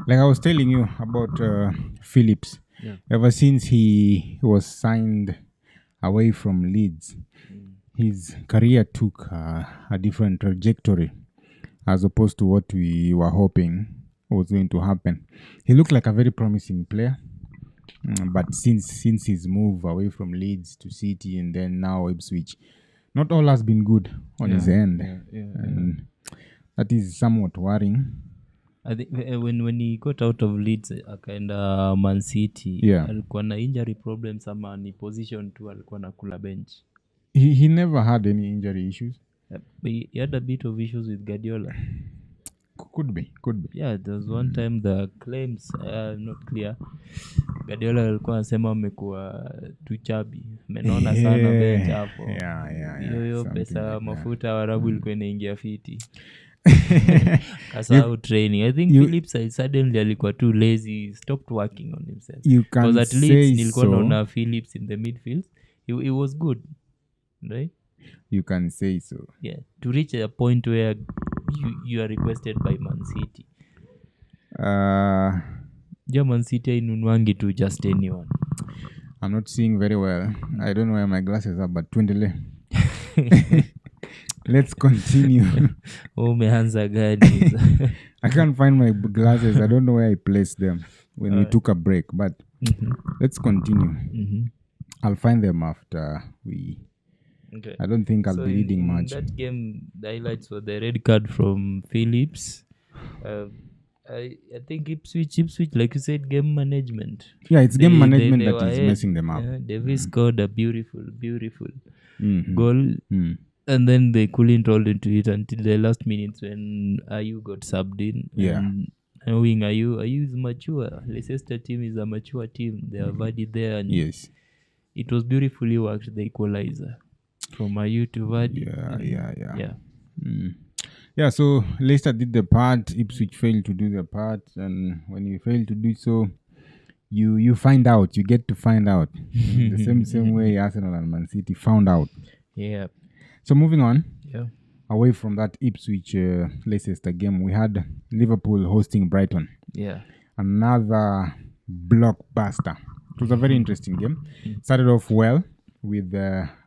Like I was telling you about Phillips. Yeah. Ever since he was signed away from Leeds, his career took a different trajectory as opposed to what we were hoping was going to happen. He looked like a very promising player, but since his move away from Leeds to City and then now Ipswich, not all has been good on his end, and that is somewhat worrying. I think when he got out of Leeds akaenda Man City, Yeah. alikuwa na injury problems ama ni position tu alikuwa na kula bench. He never had any injury issues. But he had a bit of issues with Guardiola. Could be. Yeah, there was one time the claims are not clear. Guardiola alikuwa anasema amekuwa too chubby. Menona sana bench hapo. Yeah. Hiyo Something pesa like that. mafuta Waarabu ilikuwa inaingia fiti. Kasahau training. I think Phillips suddenly alikuwa too lazy, stopped working on himself. You can Because at say least nilikuwa so. naona Phillips in the midfield. He was good. Right? You can say so. Yeah. To reach a point where you are requested by Man City. Man City inunwangi to just anyone. I'm not seeing very well. I don't know where my glasses are, but twendele. Let's continue. Umeanza gani? I can't find my glasses. I don't know where I placed them when we took a break, but let's continue. I'll find them after we... Okay. I don't think I'll be reading much. In that game, the highlights were the red card from Phillips. I think Ipswich, like you said, game management. Yeah, it's game management they that is messing them up. Davis scored a beautiful goal. And then they couldn't roll into it until the last minutes when Ayu got subbed in. Yeah. And knowing Ayu is mature. Leicester team is a mature team. They have Vardy there. And Yes. it was beautifully worked, the equalizer. From Ayu to Vardy. Yeah. Yeah, so Leicester did the part, Ipswich failed to do the part, and when you fail to do so, you find out, you get to find out. The same way Arsenal and Man City found out. Yeah. So moving on, away from that Ipswich Leicester game, we had Liverpool hosting Brighton. Yeah. Another blockbuster. It was a very interesting game. Started off well with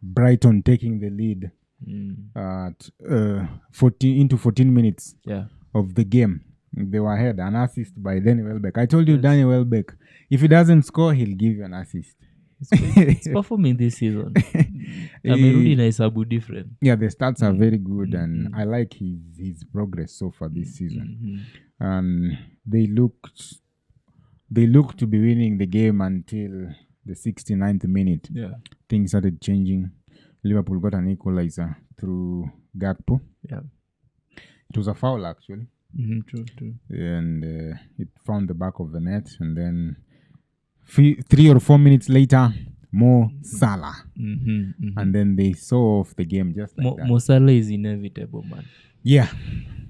Brighton taking the lead at 14 minutes of the game. They were ahead, an assist by Danny Welbeck. I told you, Danny Welbeck, if he doesn't score, he'll give you an assist. He's performing this season. Amerudi na hesabu different. Yeah, the stats are very good, and I like his progress so far this season. They looked to be winning the game until the 69th minute. Yeah. Things started changing. Liverpool got an equalizer through Gakpo. Yeah. It was a foul, actually. True. And it found the back of the net. And then 3 or 4 minutes later, Mo Salah. And then they saw off the game just like that. Mo Salah is inevitable, man. Yeah.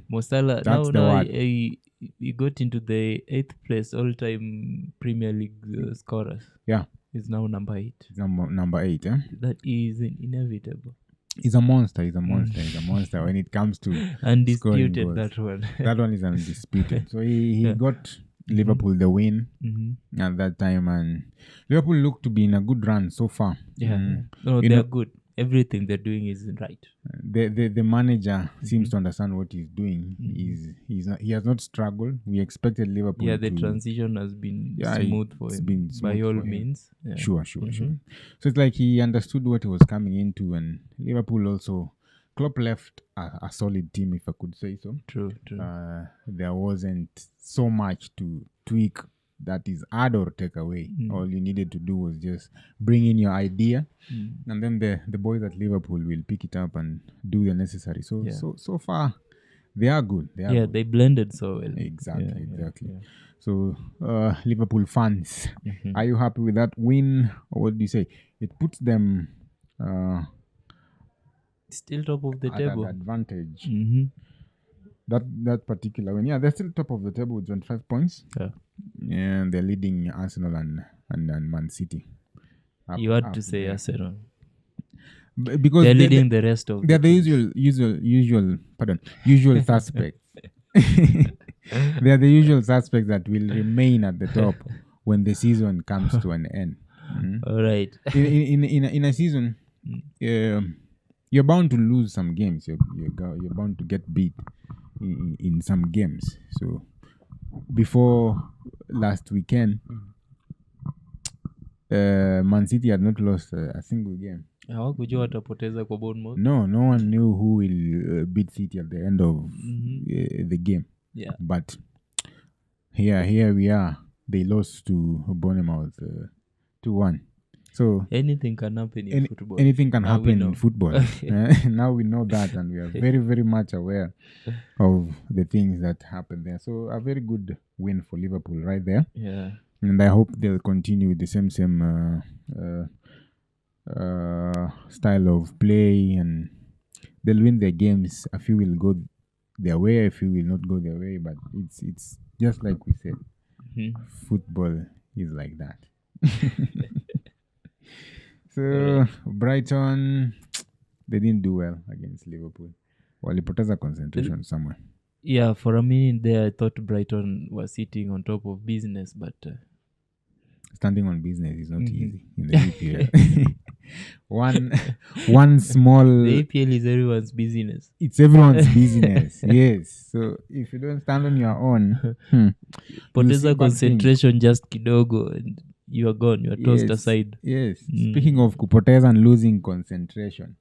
Mo Salah, that's the word. He got into the 8th place all-time Premier League scorers. Yeah. He's now number 8. Number 8, eh? That is inevitable. He's a monster. He's a monster when it comes to undisputed that one. That one is undisputed. So he got Liverpool the win at that time, and Liverpool look to be in a good run so far. No, they're good. Everything they're doing is right. The manager seems to understand what he's doing. He has not struggled. We expected Liverpool. Yeah, the transition has been smooth for him. By all means. Yeah. Sure. So it's like he understood what he was coming into, and Liverpool also. Klopp left a solid team, if I could say so. True. There wasn't so much to tweak that is add or take away. All you needed to do was just bring in your idea, and then the boys at Liverpool will pick it up and do the necessary. So far, they are good. They blended so well. Exactly. Yeah. So Liverpool fans, are you happy with that win, or what do you say? It puts them still top of the table. An advantage. That particular win. Yeah, they're still top of the table with 25 points. Yeah. And they're leading Arsenal and Man City. You had to say Arsenal. Because they're leading the rest of they're the usual suspects. They are the usual suspects that will remain at the top when the season comes to an end. All right. In a season, you're bound to lose some games. You're bound to get beat in some games. So before last weekend, Man City had not lost a single game. Hawakujua watapoteza kwa Bournemouth. No one knew who will beat City at the end of the game. Yeah. But here we are. They lost to Bournemouth 2-1. So Anything can happen in football. Anything can Now we happen know. in football. Now we know that, and we are very, very much aware of the things that happen there. So a very good win for Liverpool right there. Yeah. And I hope they'll continue with the same style of play, and they'll win their games. A few will go their way, a few will not go their way, but it's just like we said. Football is like that. So Brighton, they didn't do well against Liverpool. Walipoteza concentration somewhere. Yeah, for a minute there I thought Brighton was sitting on top of business, but standing on business is not easy in the EPL. one small. The EPL is everyone's business. It's everyone's business. Yes. So if you don't stand on your own, poteza concentration just kidogo and you are gone. You are tossed aside. Yes. Speaking of kupoteza and losing concentration,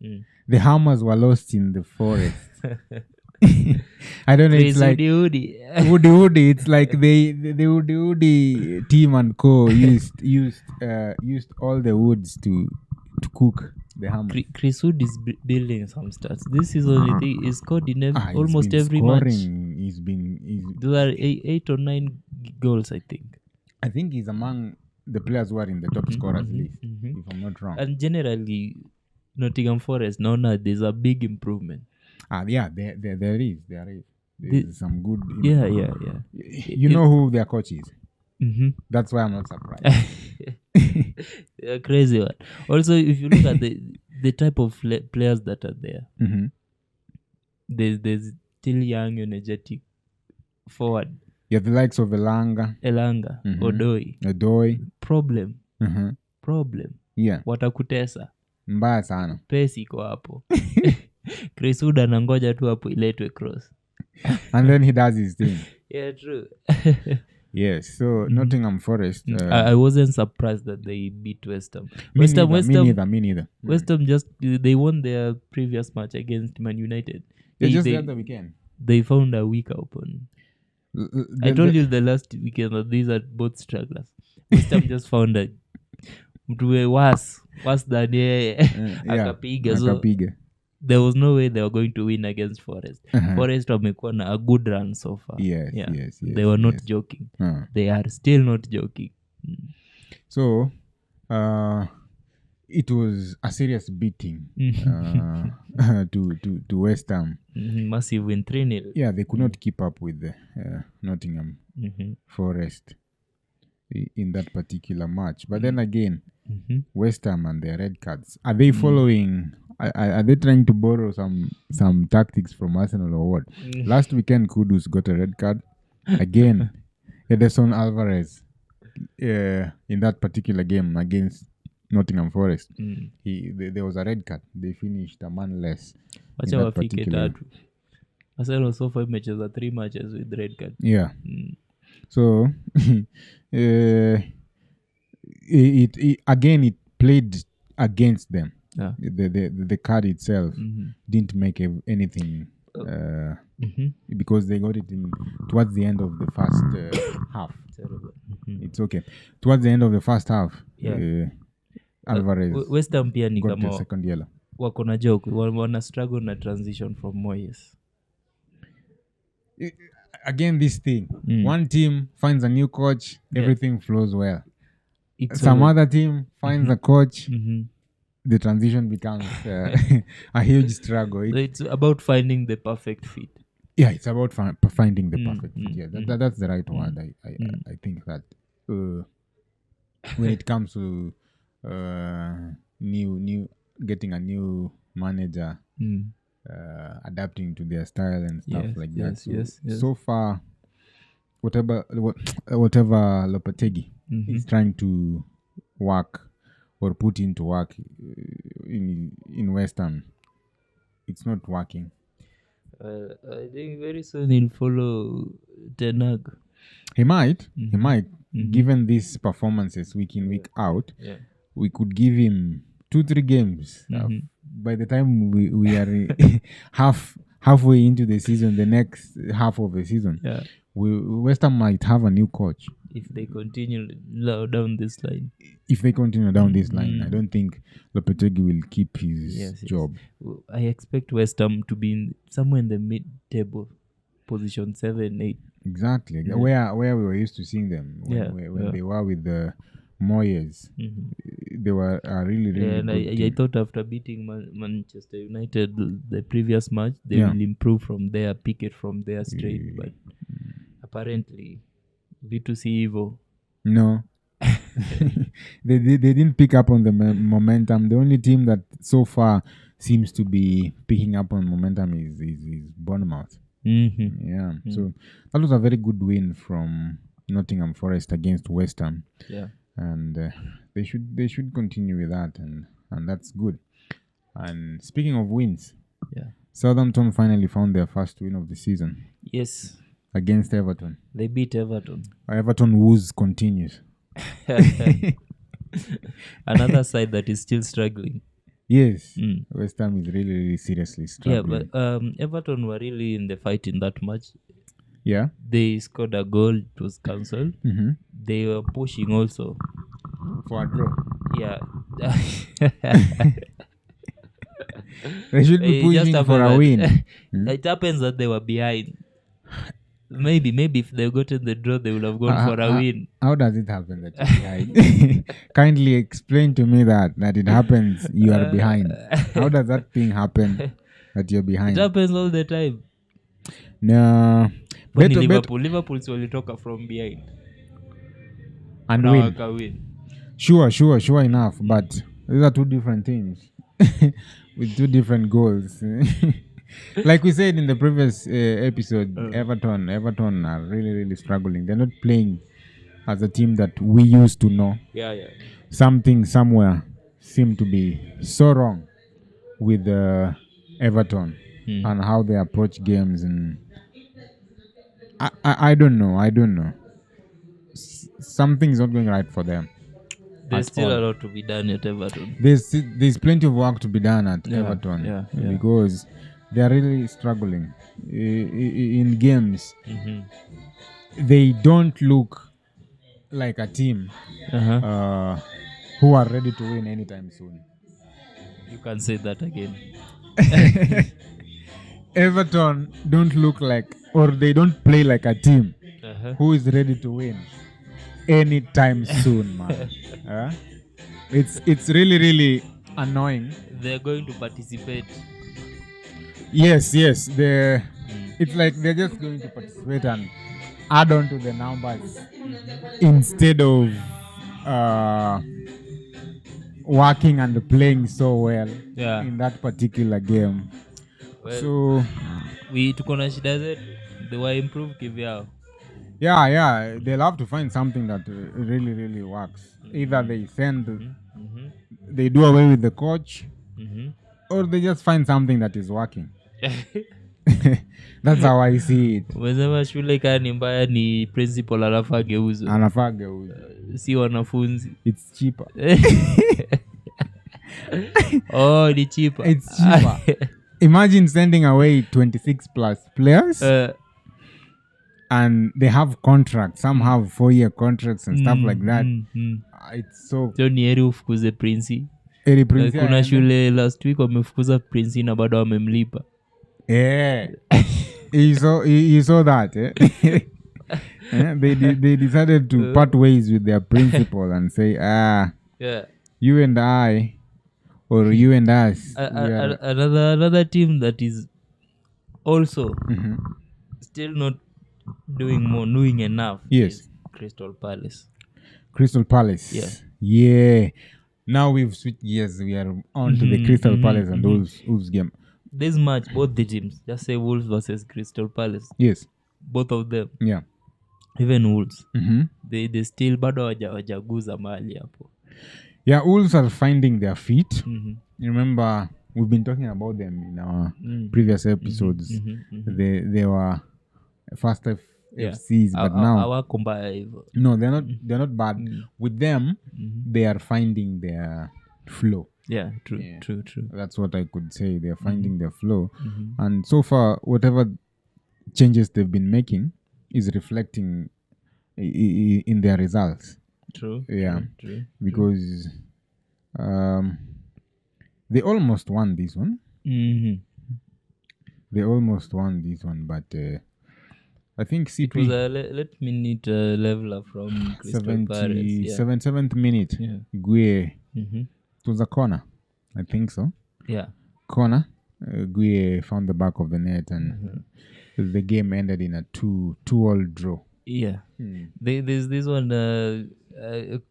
the Hammers were lost in the forest. I don't know. It's like Woody. It's like the Woody team and co used all the woods to cook the Hammers. Chris Wood is building some stats. This is only thing. He's scored in almost every match. Those are 8 or 9 goals, I think. I think he's among the players who are in the top scorers list, if I'm not wrong. And generally, Nottingham Forest, now there's a big improvement. Yeah, there is. There's some good. Yeah. You know who their coach is. That's why I'm not surprised. A crazy one. Also, if you look at the type of players that are there, there's still young, energetic forward. Yeah, the likes of Elanga, Odoi. Problem. Yeah. Watakutesa. Mbaya sana. Pesi iko hapo. Chris Wood anangoja tu hapo iletwe cross. And then he does his thing. Yeah, true. Yes, so Nottingham Forest. I wasn't surprised that they beat West Ham. Me neither. West Ham they won their previous match against Man United. The other weekend. They found a weak opponent. I told you the last weekend that these are both strugglers. West Ham just found a mtu worse than yeye akapiga. So there was no way they were going to win against Forest. Forest wamekuwa na a good run so far. Yes. They were not joking. They are still not joking. So it was a serious beating to West Ham. Massive win, 3-0. Yeah, they could not keep up with the Nottingham Forest in that particular match. But then again, West Ham and their red cards, are they following? Are they trying to borrow some tactics from Arsenal or what? Last weekend, Kudus got a red card. Again, Ederson Alvarez in that particular game against Nottingham Forest, there was a red card. They finished a man less. Arsenal so far matches are 3 matches with red card. Yeah. So it played against them. Yeah. The card itself didn't make anything because they got it towards the end of the first half. It's okay. Towards the end of the first half, Alvarez West Ham pia ni got the kama second yellow. Wako na joke, wana struggle na transition from Moyes. Again, this thing. One team finds a new coach, everything flows well. Some other team finds a coach, the transition becomes a huge struggle. It's about finding the perfect fit. Yeah, it's about finding the perfect fit. Yeah, that's the right word. I think that when it comes to new getting a new manager, adapting to their style and stuff like that. So far, whatever Lopetegui is trying to work or put into work in West Ham, it's not working. I think very soon he'll follow Ten Hag. He might. Given these performances week in, week out, we could give him 2-3 games. By the time we are halfway into the season, the next half of the season, West Ham might have a new coach. If they continue down this line. I don't think Lopetegui will keep his job. I expect West Ham to be somewhere in the mid-table, position 7, 8. Exactly. Where we were used to seeing them when they were with the Moyes. They were really and good I thought after beating Manchester United the previous match, they will improve from there, pick it from there straight. But apparently, B2C Evo. No. they didn't pick up on the momentum. The only team that so far seems to be picking up on momentum is Bournemouth. So that was a very good win from Nottingham Forest against West Ham. And they should continue with that, and that's good. And speaking of wins, Southampton finally found their first win of the season. Yes, against Everton. They beat Everton. Everton woes continues. Another side that is still struggling. Yes, West Ham is really seriously struggling. Yeah, but Everton were really in the fight in that match. Yeah, they scored a goal. It was cancelled. They were pushing also for a draw. Yeah. They should be pushing for a win. It happens that they were behind. Maybe if they gotten the draw, they would have gone for a win. How does it happen that you're behind? Kindly explain to me that it happens you are behind. How does that thing happen that you're behind? It happens all the time. No. Liverpool walitoka from behind and win. Sure enough, but these are two different teams with two different goals. Like we said in the previous episode, Everton are really struggling. They're not playing as a team that we used to know. Yeah. Something somewhere seemed to be so wrong with Everton and how they approach games, and I don't know. Something's not going right for them. There's still a lot to be done at Everton. There's plenty of work to be done at Everton because they are really struggling in games. They don't look like a team who are ready to win anytime soon. You can say that again. Everton don't look like, or they don't play like a team who is ready to win anytime soon, man. It's really annoying. They're going to participate. Yes. It's like they're just going to participate and add on to the numbers instead of working and playing so well in that particular game. Well, so tuko na shida zetu. They were improved kivyao. Yeah. They'll have to find something that really works. Either they send, they do away with the coach, or they just find something that is working. That's how I see it. Wazema shule kani mbaya ni principal anafaa ageuze. Si wanafunzi. It's cheaper. Ni cheaper. It's cheaper. Imagine sending away 26 plus players and they have contracts. Some have 4-year contracts and stuff like that. It's so ni heri ufukuze Prince. Kuna shule last week wamefukuza Prince na bado wamemlipa. Yeah. you saw that, eh? They decided to part ways with their principal and say, you and I, or you and us. Another team that is also still not doing enough. Yes. Is Crystal Palace. Yeah. Now we've switched gears. We are on to the Crystal Palace and Wolves game. This match, both the teams, just say Wolves versus Crystal Palace. Yes. Both of them. Yeah. even Wolves Mhm. they still bado wajaguza mali hapo. Yeah, Wolves are finding their feet. Mhm. Remember, we've been talking about them in our Mm. previous episodes. They were first Yeah. FCs, but now Hawako mbaya hivyo. no, they're not bad. With them, they are finding their flow. Yeah, true, Yeah. true. That's what I could say. They're finding their flow, and so far, whatever changes they've been making is reflecting in their results. True. Yeah, True. because they almost won this one. Mhm. They almost won this one, but I think It was CP a let me need a leveler from Crystal Palace. Yeah. 77th minute. Yeah. Guye, Mhm. it was a corner, I think so. Yeah. Corner. Guye found the back of the net, and the game ended in a 2-2 draw. Yeah. There's this one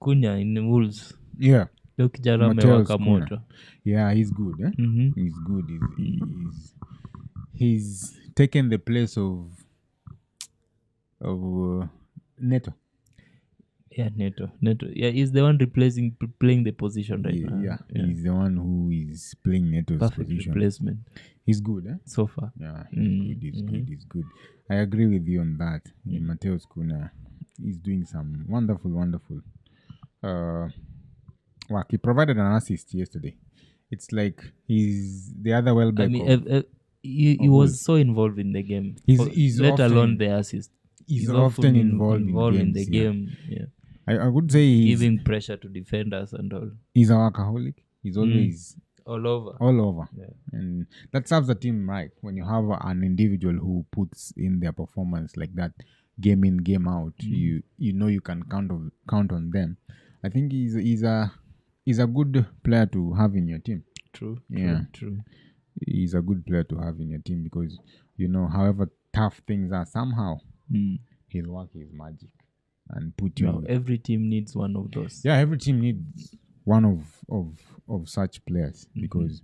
Cunha in Wolves. Yeah, Leo kijana Mateus amewaka Cunha. moto. Yeah, he's good. Eh? He's good. He's taken the place of Neto. Yeah, Neto. Yeah, he's the one playing the position right now. Yeah, he's the one who is playing Neto's Perfect position. replacement He's good, eh? so far. Yeah, he's good. I agree with you on that. Mateus Cunha is doing some wonderful work. He provided an assist yesterday. It's like he's the other Welbeck. I mean, he was so involved in the game. He's let often, alone the assist. He's often involved in games, the game. Yeah. I would say he's giving pressure to defenders and all. He's a workaholic. He's always all over. Yeah. And that serves the team right when you have an individual who puts in their performance like that, game in, game out. You know you can count on them. I think he's a good player to have in your team. True. He's a good player to have in your team because however tough things are, somehow he'll work his magic and put you. No, every team needs one of those. Yeah, every team needs one of such players because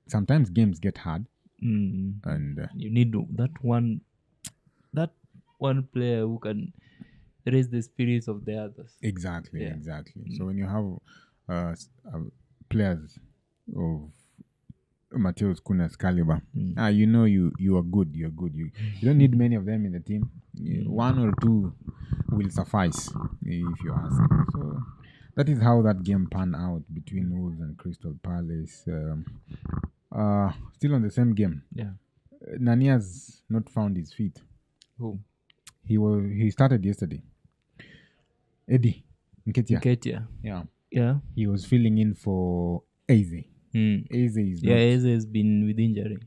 sometimes games get hard, and you need that one player who can raise the spirits of the others. Exactly. So when you have players of Mateus Cunha's caliber, you are good. You're good. You don't need many of them in the team. One or two will suffice, if you ask me. So that is how that game panned out between Wolves and Crystal Palace. Still on the same game. Yeah. Nani has not found his feet. Who? He started yesterday. Eddie Nketiah. Yeah. He was filling in for Eze. Eze is not. Yeah, Eze has been with injury.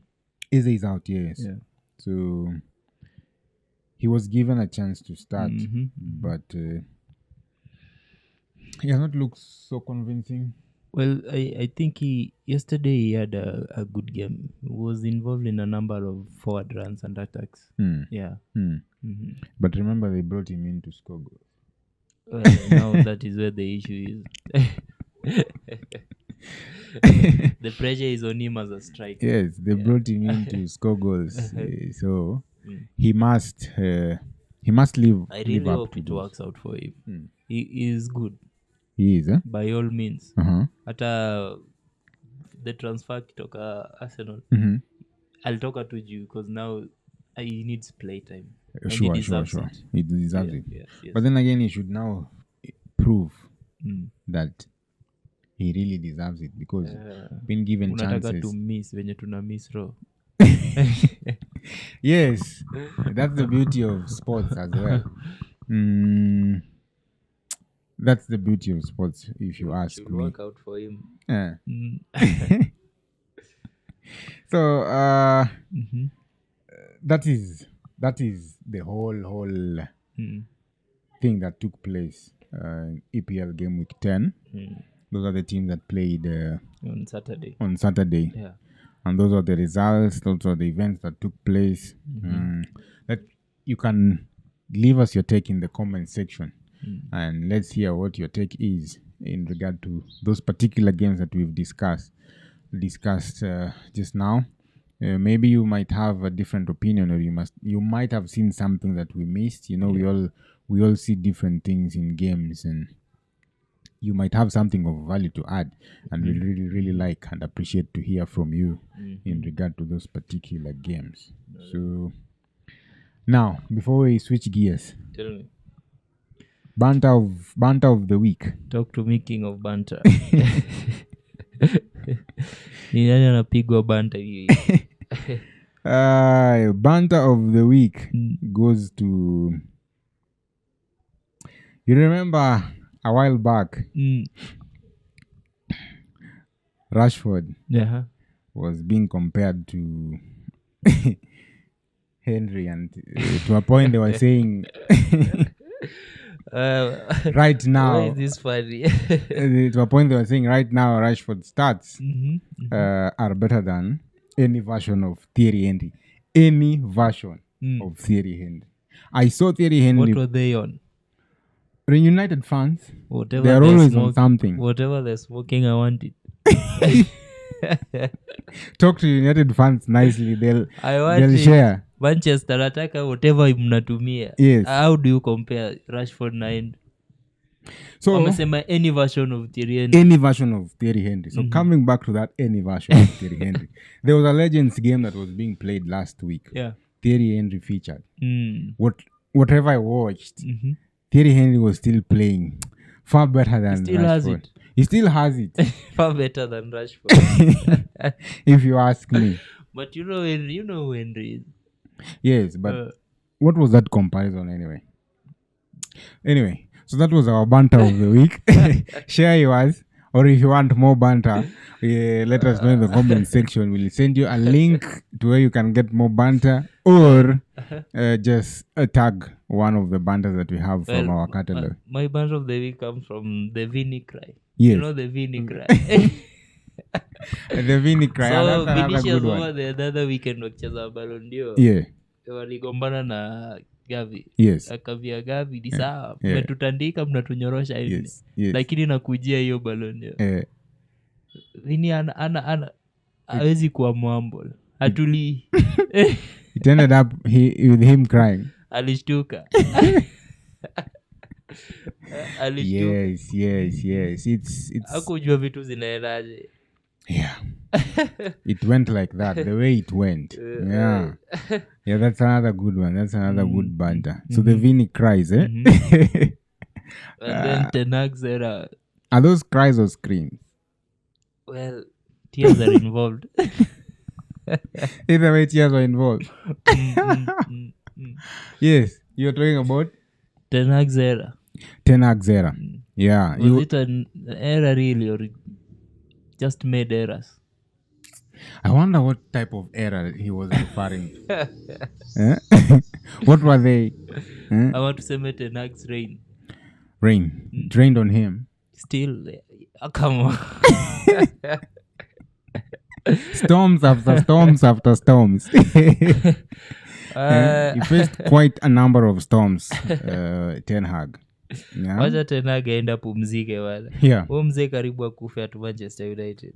Eze is out, yes. Yeah. So he was given a chance to start, but he has not looked so convincing. Well, I think yesterday he had a good game. He was involved in a number of forward runs and attacks. Yeah. But remember, they brought him in to score goals. Well, now that is where the issue is. The pressure is on him as a striker. Yes, they brought him in to score goals. So he must live. I really hope it works out for him. He is good. He is, by all means. Hata the transfer kitoka Arsenal, alitoka tu juu because now he needs play time. Sure. He deserves it. Yes. But then again, he should now prove that he really deserves it because been given chances. Unataka to miss venye tuna miss raw. Yes, that's the beauty of sports as well. That's the beauty of sports, if you ask me. Work out for him. So that is the whole thing that took place EPL Game Week 10. Those are the teams that played on Saturday. Yeah. And those are the results. Those are the events that took place. That you can leave us your take in the comment section, and let's hear what your take is in regard to those particular games that we've discussed just now. Maybe you might have a different opinion, or you might have seen something that we missed. We we all see different things in games, and you might have something of value to add, and we really, really like and appreciate to hear from you in regard to those particular games. So now, before we switch gears, Tell me. banter of the week. Talk to me, king of banter. Ni nani anapigwa banter hii? Banter of the week goes to, you remember a while back, Rashford was being compared to Henry, and to a point they were saying right now, why is this funny? to a point they were saying right now Rashford's stats are better than any version of Thierry Henry. Any version of Thierry Henry. I saw Thierry Henry. What were they on? United fans, Whatever they're always on something. Whatever they're smoking, I want it. Talk to United fans nicely. They'll share. Manchester nataka whatever mnatumia. Yes. How do you compare Rashford na Henry? So wamesema any version of Thierry Henry. Any version of Thierry Henry. So coming back to that any version of Thierry Henry. There was a Legends game that was being played last week. Yeah. Thierry Henry featured. Whatever I watched, Thierry Henry was still playing far better than Rashford. He still has it. Far better than Rashford. If you ask me. But you know Henry is. Yes, but what was that comparison anyway? Anyway, so that was our banter of the week. Share yours, or if you want more banter, let us know in the comment section. We'll send you a link to where you can get more banter, or just tag one of the banters that we have from our catalog. My banter of the week comes from the Vinny cry. Yes. You know the Vinny cry. The Vinny cry. So Vinicius over the other weekend wakicheza Ballon d'Or. Yeah. Waligombana na Gavi. Yes. Akavia Gavi ni sawa. Mmetutandika mnatunyorosha hivi. Yes. Lakini nakujia hiyo Ballon d'Or. Vini ana hawezi kuwa mwamble. Hatuli. It ended up with him crying. Alishtuka. Yes. It's hakujua vitu zinaendaje. Yeah. It went like that, the way it went. Yeah, that's another good one. That's another good banter. So the Vinny cries, eh? And then Ten Hag's era. Are those cries or screams? Well, tears are involved. Either way, tears are involved. Yes, you're talking about Ten Hag's era. Ten Hag's era. Yeah. Was it an era really, or just made errors? I wonder what type of error he was referring to. What were they? I want to say Ten Hag's reign. Rain. It rained on him. Still, come on. Storms after storms after storms. He faced quite a number of storms, Ten Hag. Yeah. Wacha Ten Hag aenda pumzike wala. Yeah. Huyo mzee karibu akufe at Manchester United.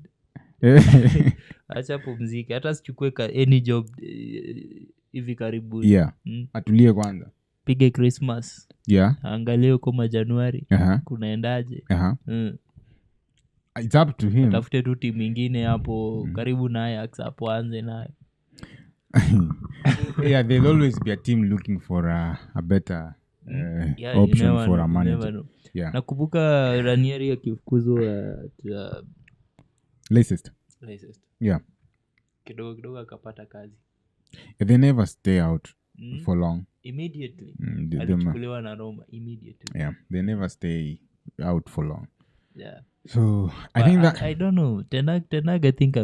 Acha pumzike. Hata sichukue any job hivi karibu. Yeah. Atulie kwanza. Pige Christmas. Yeah. Angalie kama Januari. Kunaendaje. It's up to him. Tafute tu timu nyingine hapo karibu na Ajax hapo anze nayo. Yeah, there'll always be a team looking for a better option for a manager. Yeah. Nakumbuka Ranieri akifukuzwa Leicester. Yeah. Kidogo akapata kazi. They never stay out for long. Immediately. Alichukuliwa na Roma immediately. Yeah, they never stay out for long. Yeah. So I think that I don't know. Ten Hag I think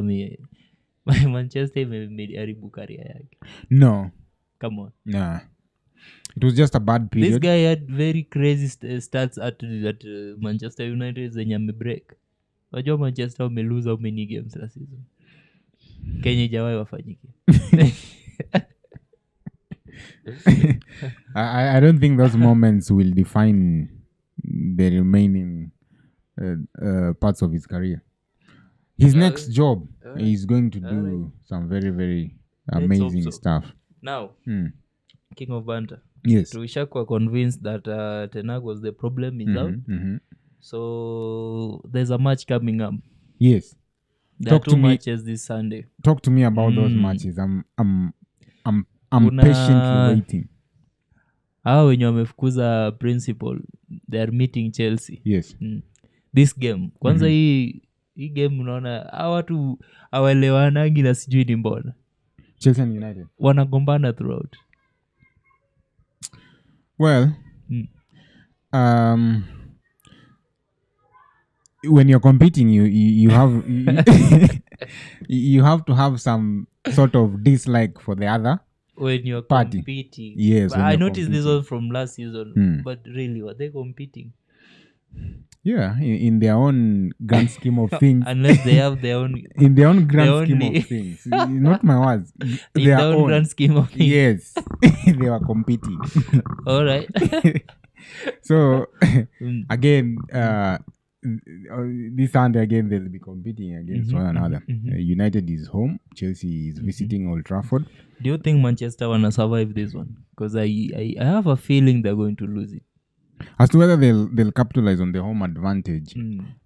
Manchester imeharibu career yake. No. Come on. Nah. It was just a bad period. This guy had very crazy stats at Manchester United zenye amebreak. Wajua Manchester wameluza how many games last season. Kenya haijawahi wafanyike. I don't think those moments will define the remaining parts of his career. His next job is going to do some very, very amazing stuff. Now, King of Banter. Yes. Tuishakuwa convinced that Ten Hag was the problem is out. So there's a match coming up. Yes. There are 2 matches this Sunday. Talk to me about those matches. I'm patiently waiting. Hao wenye wamefukuza principal, they are meeting Chelsea. Yes. This game. Kwanza hii game unaona hawa watu hawaelewanangi na sijui ni mbona. Chelsea and United. Wanagombana throughout. Well, when you're competing, you have you have to have some sort of dislike for the other when you're party. Competing. Yes, I noticed this one from last season, but really, were they competing? Yeah, in their own grand scheme of things. Unless they have their own... in their own grand scheme of things. Not my words. In their own grand scheme of things. Yes. They were competing. All right. So, again, this Sunday again, they'll be competing against one another. United is home. Chelsea is visiting Old Trafford. Do you think Manchester wanna survive this one? Because I have a feeling they're going to lose it. As to whether they'll capitalize on the home advantage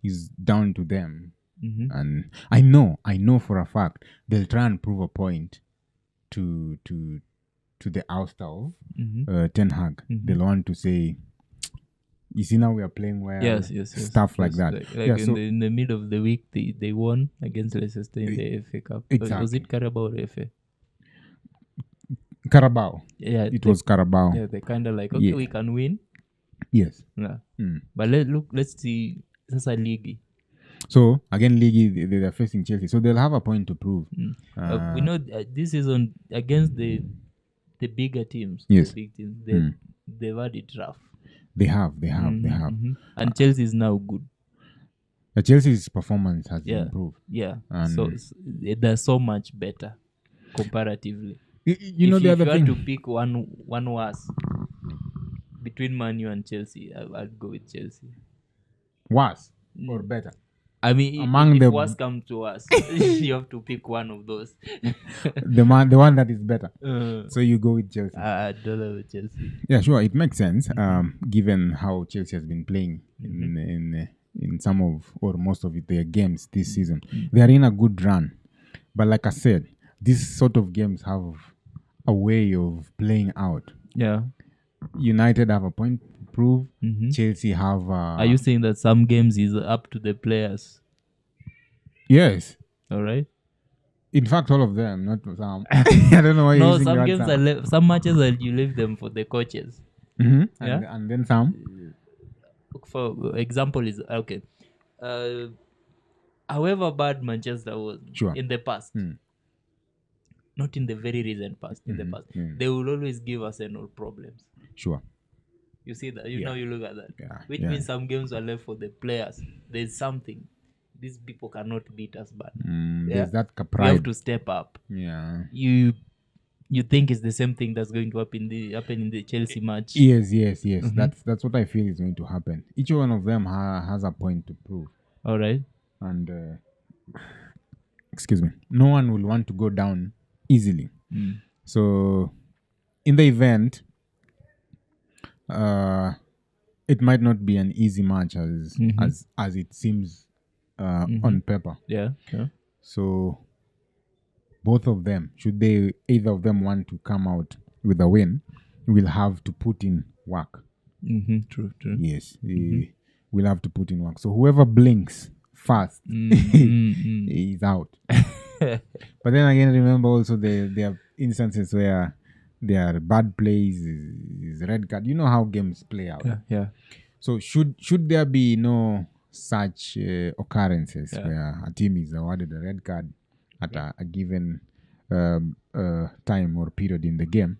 is down to them. And I know for a fact they'll try and prove a point to the ouster of Ten Hag. They'll want to say, you see, now we are playing well. Yes. Stuff like that. Like in the middle of the week, they won against Leicester in the FA Cup. Exactly. Was it Carabao or FA? Carabao. Yeah, it was Carabao. Yeah, they kind of like, okay, we can win. Yes. Yeah. But let's see. That's a league. So again, league they're facing Chelsea, so they'll have a point to prove. We know this season against the bigger teams. Yes. The big teams. They've had it rough. They have. And Chelsea is now good. Chelsea's performance has improved. Yeah. So they're so much better comparatively. You know, the other thing. If you had to pick one worse between Man U and Chelsea, I'd go with Chelsea. Worse or better? I mean, if worse comes to worse, you have to pick one of those. the one that is better. So you go with Chelsea. I don't know with Chelsea. Yeah, sure. It makes sense, given how Chelsea has been playing in some of or most of their games this season. They are in a good run, but like I said, these sort of games have a way of playing out. Yeah. United have a point to prove. Chelsea have... Are you saying that some games is up to the players? Yes. All right. In fact, all of them, not some. I don't know why you're using some that games some matches you leave them for the coaches. Yeah? And then some. For example is, okay. However bad Manchester was in the past, not in the very recent past, in the past, they will always give Arsenal problems. Sure. You see that? You know, you look at that. Yeah. Which means some games are left for the players. There's something. These people cannot beat us bad. There's that pride. You have to step up. Yeah. You think it's the same thing that's going to happen in the Chelsea match? Yes. That's what I feel is going to happen. Each one of them has a point to prove. All right. And excuse me, no one will want to go down easily. So in the event, it might not be an easy match as it seems on paper. Yeah. So both of them, should either of them want to come out with a win, will have to put in work. True. Yes, we'll have to put in work. So whoever blinks fast is out. But then again, remember also there are instances where there are bad plays, is red card. You know how games play out. Yeah. So should there be no such occurrences where a team is awarded a red card at a given time or period in the game,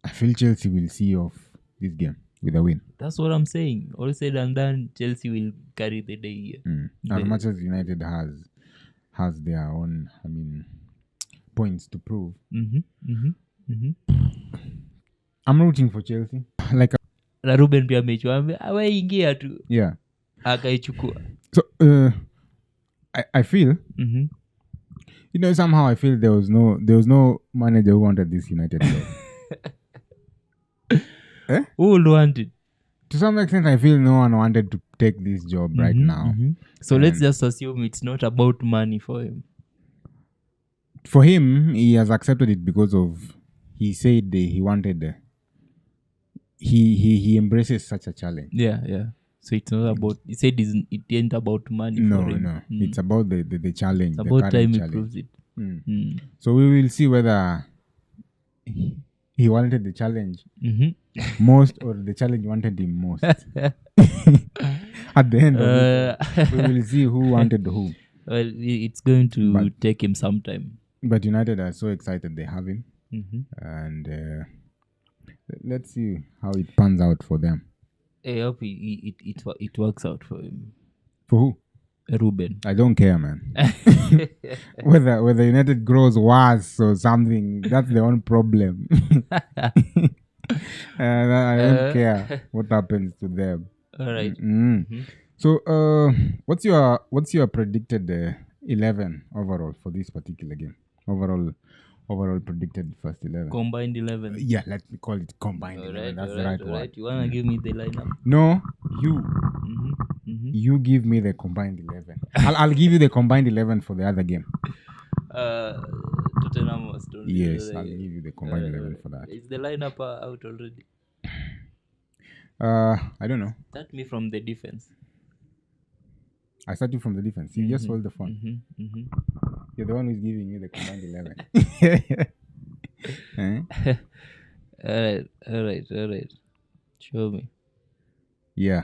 I feel Chelsea will see off this game with a win. That's what I'm saying. All said and done, Chelsea will carry the day here. As much as United has their own, points to prove. I'm rooting for Chelsea. Like na Ruben pia amechwa awaingia tu. Yeah. Akaichukua. So I feel somehow I feel there was no manager who wanted this United game. Who would want it? To some extent, I feel no one wanted to take this job right now. So let's just assume it's not about money for him. For him, he has accepted it because of he said he wanted. He embraces such a challenge. Yeah. So it's not about. He said it ain't about money for him. No. It's about the challenge. It's about time he challenge. proves it. So we will see whether he wanted the challenge most or the challenge wanted him most. At the end of it, we will see who wanted who. Well, it's going to take him some time. But United are so excited they have him. And let's see how it pans out for them. I hope it works out for him. For who? Ruben. I don't care, man. whether United grows worse or something, that's their own problem. I don't care what happens to them. All right. So, what's your predicted 11 overall for this particular game? Overall predicted first 11. Combined 11. Yeah, let me call it combined 11. That's the right word. You wanna give me the lineup? No, you. You give me the combined 11. I'll give you the combined 11 for the other game. Tottenham was told. Yes, I'll give you the combined 11 for that. Is the lineup out already? I don't know. Start me from the defense. I start you from the defense. You just hold the phone. You're the one who's giving me the combined 11. All right. Show me. Yeah.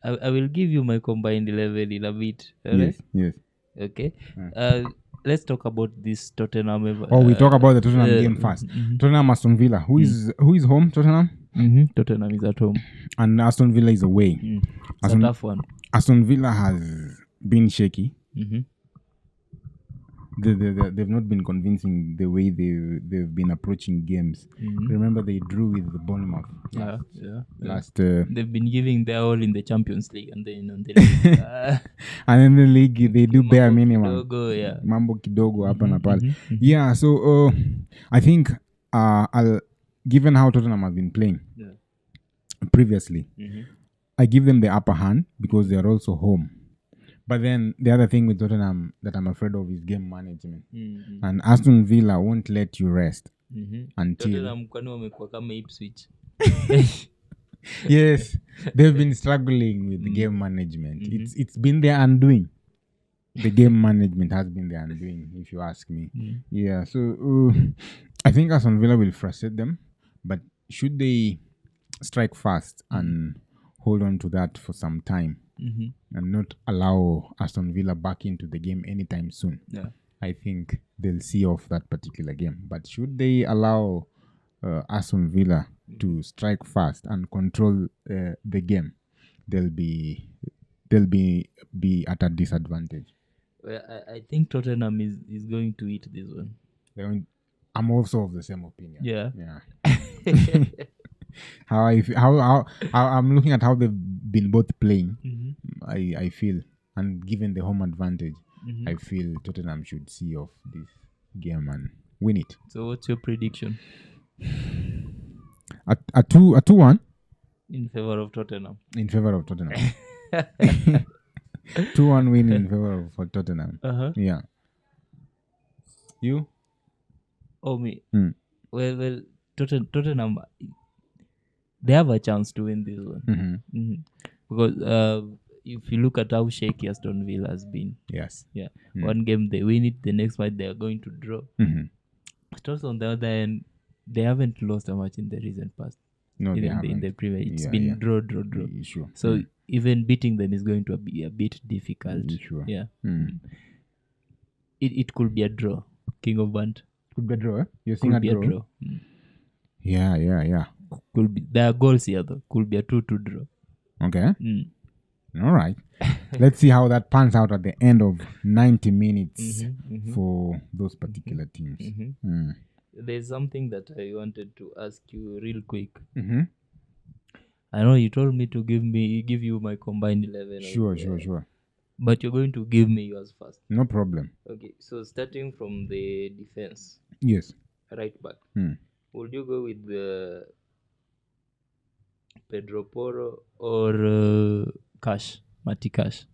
I will give you my combined 11 in a bit. Yes. Okay. Let's talk about this Tottenham. We talk about the Tottenham game first. Tottenham Aston Villa. Who is home? Tottenham. Tottenham is at home, and Aston Villa is away. It's a tough one. Aston Villa has been shaky. They've not been convincing the way they've been approaching games. Remember, they drew with the Bournemouth. Last they've been giving their all in the Champions League, and then on the league, and in the league they do bare minimum. Mambo kidogo hapa na pale. Yeah, so I think given how Tottenham have been playing previously, I give them the upper hand because they are also home. But then the other thing with Tottenham that I'm afraid of is game management. And Aston Villa won't let you rest until... Tottenham kwani wamekuwa kama Ipswich. Yes, they've been struggling with the game management. It's been their undoing. The game management has been their undoing, if you ask me. Yeah, so I think Aston Villa will frustrate them. But should they strike fast and hold on to that for some time, and not allow Aston Villa back into the game anytime soon, I think they'll see off that particular game. But should they allow Aston Villa to strike fast and control the game, they'll be at a disadvantage. Well, I think Tottenham is going to eat this one. I'm also of the same opinion. Yeah. How I'm looking at how they've been both playing, I feel, and given the home advantage, I feel Tottenham should see off this game and win it. So what's your prediction? A 2-1 in favor of Tottenham. 2-1 win in favor of Tottenham. Yeah. You? Oh, me. Well, Tottenham, they have a chance to win this one. Because if you look at how shaky Aston Villa has been. Yes. Yeah. One game they win it, the next one they are going to draw. But also on the other end, they haven't lost a match in the recent past. No, they haven't. In the Premier, it's been draw. Sure. So even beating them is going to be a bit difficult. Sure. Yeah. It could be a draw. King of Banter. Could be a draw. You're saying a draw. Yeah. Could be. There are goals here though. Could be a 2-2 draw. Okay. All right. Let's see how that pans out at the end of 90 minutes for those particular teams. There's something that I wanted to ask you real quick. I know you told me to give you my combined 11. Sure. But you're going to give me yours first. No problem. Okay, so starting from the defense. Yes. Right back. Would you go with the Pedro Porro or Cash, Mati Cash.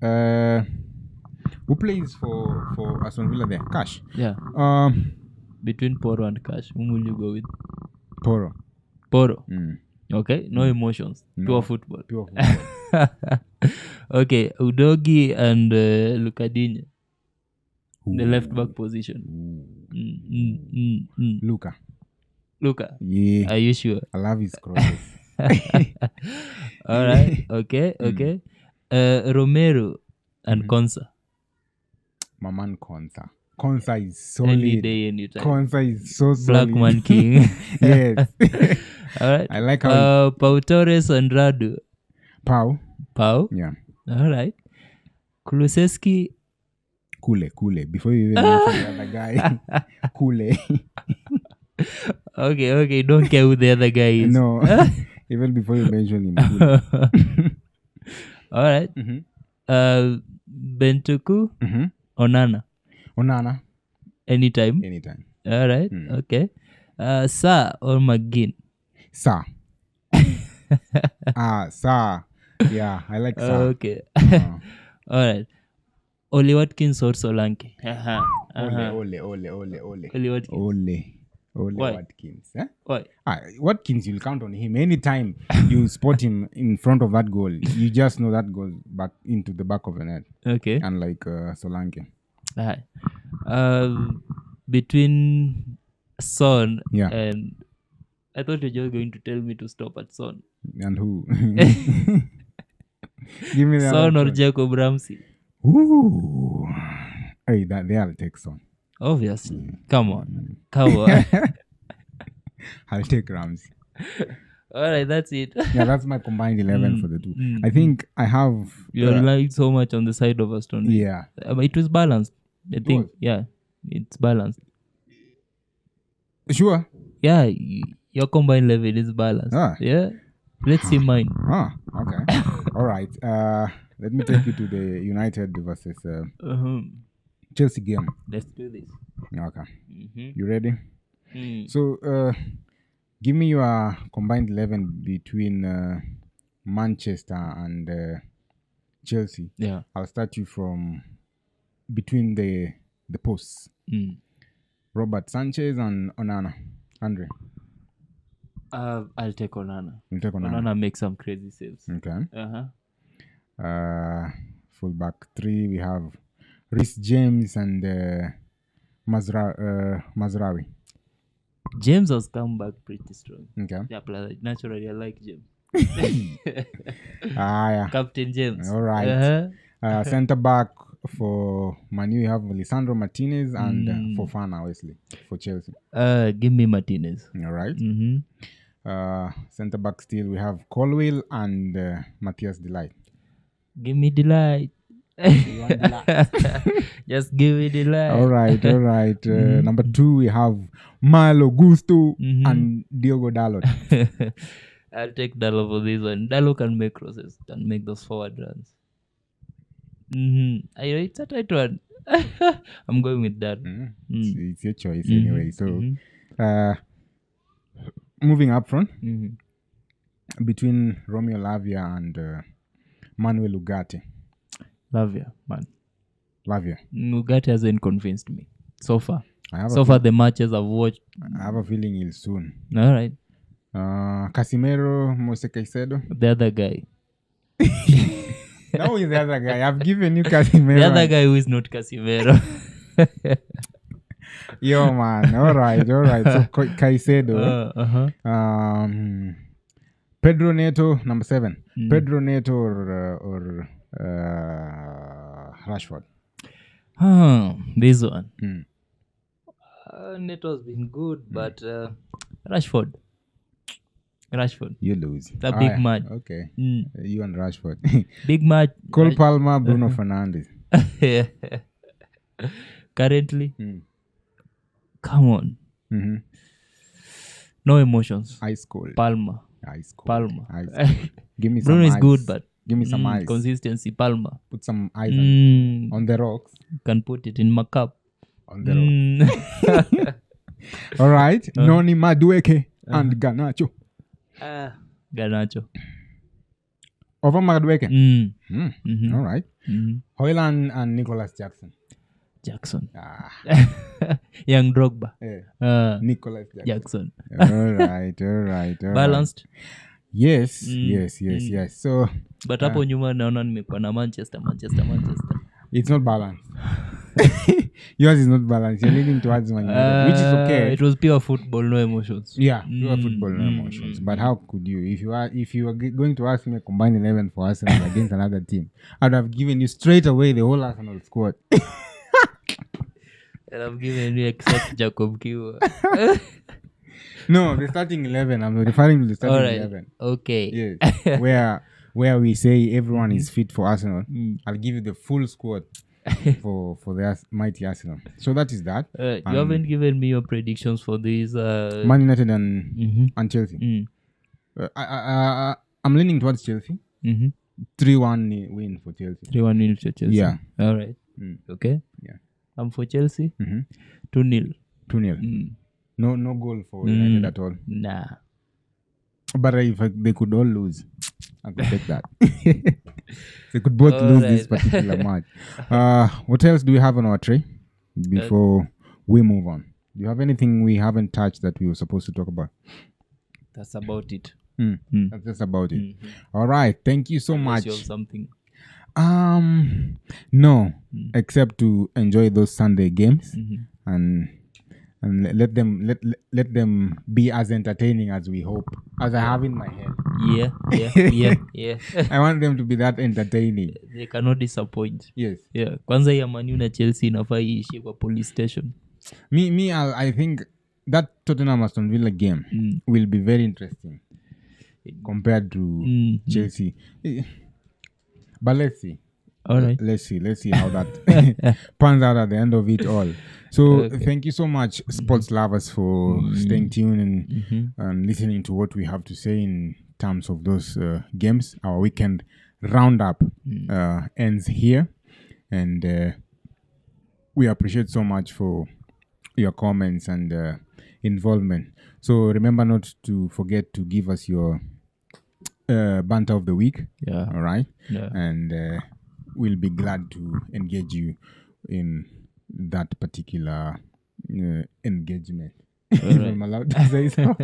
Who plays for Aston Villa there? Cash. Yeah. Between Porro and Cash, whom will you go with? Porro. Porro. Okay, no emotions. No. Pure football. Pure football. Okay, Udogi and Lucadinho. The left back position. Luca. Yeah. Are you sure? I love his crosses. All right. Okay. Romero and Konsa. My man Konsa. Konsa is solid. Any day, anytime. Konsa is so solid. Blackman King. Yes. All right. I like how Pau Torres and Radu. Pau. Yeah. All right. Kulusevski. Kule. Before you even mention the other guy. Kule. Okay. Don't care who the other guy is. No. Even before you mention him. Kule. All right. Bentuku. Onana. Anytime. All right. Okay. Sa or McGinn. Sa. Sa. Yeah, I like Sa. Okay. All right. Oli Watkins or Solanke. Ole. Oli Watkins. Ole Why? Watkins. Eh? Why? Watkins, you'll count on him. Anytime you spot him in front of that goal, you just know that goes back into the back of the net. Okay. Unlike Solanke. All right. Between Son and... I thought you were going to tell me to stop at Son. And who? Give me the Son or option. Jacob Ramsey? Ooh. Hey, I'll take Son. Obviously. Come on. I'll take Ramsey. All right, that's it. Yeah, that's my combined 11 for the two. I think I have... You relying so much on the side of Aston Villa. Yeah. It was balanced. I think. Yeah, it's balanced. Sure? Yeah, your combined 11 is balanced. Yeah. Let's see mine. Okay. All right. Let me take you to the United versus Chelsea game. Let's do this. Okay. You ready? So, give me your combined 11 between Manchester and Chelsea. Yeah. I'll start you from between the posts. Robert Sanchez and Onana. Andre. I'll take Onana. You take Onana. Onana makes some crazy saves. Okay. Fullback 3, we have Reece James and Mazraoui. James has come back pretty strong. Okay. Yeah, naturally I like James. Yeah. Captain James. All right. Centre back for Manu, you have Lisandro Martinez and Fofana, Wesley, for Chelsea. Give me Martinez. All right. Centre back still, we have Colwill and Matthias Delight. Give me Delight. Just give me Delight. All right. Number 2, we have Malo Gusto and Diogo Dalot. I'll take Dalot for this one. Dalot can make crosses, can make those forward runs. It's a tight one. I'm going with that. It's your choice anyway. So, moving up front, between Romeo Lavia and Manuel Ugarte. Lavia, man. Ugarte hasn't convinced me so far. So far, the matches I've watched. I have a feeling he'll soon. All right. Casemiro, Mose Caicedo. The other guy. No, he's the other guy. I've given you Casemiro. The other guy who is not Casemiro. Yo, man. All right. So, Caicedo. Pedro Neto, number 7. Pedro Neto or Rashford. This one. Neto's been good, but Rashford. You lose. The big match. Okay. You and Rashford. Big match. Cole Palmer, Bruno Fernandes. Currently. Come on. No emotions. Ice cold. Palmer. Ice cold. Palmer. Ice cold. Give me some Bruno is ice. good, but give me some ice. Consistency. Palmer. Put some ice on the rocks. Can put it in my cup. On the rocks. All right. Noni Madueke. and Garnacho. Garnacho. Over Madueke. Mm-hmm. All right. Hoyland and Nicholas Jackson. Young Drogba. Nicholas Jackson. All right. Balanced. Yes. So but hapo nyuma naona nimekuwa na Manchester. It's not balanced. Yours is not balanced. You're leaning towards Man United, which is okay. It was pure football, no emotions. Yeah, pure football, no emotions. But how could you? If you were going to ask me a combined 11 for Arsenal against another team, I'd have given you straight away the whole Arsenal squad. And I've given you except Jacob Kiwa. No, the starting 11. I'm referring to the starting 11. Okay. Yes. Where we say everyone is fit for Arsenal. I'll give you the full squad for the mighty Arsenal. So that is that. You haven't given me your predictions for these Man United and Chelsea. I'm leaning towards Chelsea. 3-1 win for Chelsea. 3-1 win for Chelsea. Yeah. All right. Okay. Yeah. I'm for Chelsea. 2-0. 2-0. No goal for United at all. Nah. But if they could all lose, I could take that. They could both lose this particular match. What else do we have on our tray before we move on? Do you have anything we haven't touched that we were supposed to talk about? That's about it. That's just about it. All right. Thank you so much. You have something? No, except to enjoy those Sunday games and let them be as entertaining as we hope, as I have in my head. Yeah. I want them to be that entertaining. They cannot disappoint. Yes. Yeah. Kwanza ya Man U na Chelsea inafaa iishi kwa police station. I think that Tottenham Aston Villa game will be very interesting compared to Chelsea. But let's see. All right. Let's see how that pans out at the end of it all. So thank you so much, sports lovers, for staying tuned and listening to what we have to say in terms of those games. Our weekend roundup ends here, and we appreciate so much for your comments and involvement. So remember not to forget to give us your banter of the week. Yeah. All right. Yeah. And we'll be glad to engage you in that particular engagement. If I'm allowed to say so.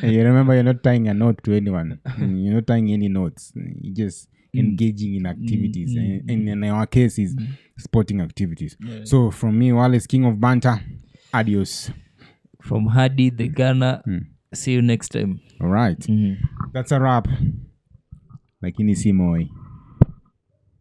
You remember, you're not tying a note to anyone. You're not tying any notes. You're just engaging in activities. And in our case, is sporting activities. Yeah. So from me, Wallace KingOfBanter, adios. From Hadi the Ghana, see you next time. All right. That's a wrap. Lakini si moi.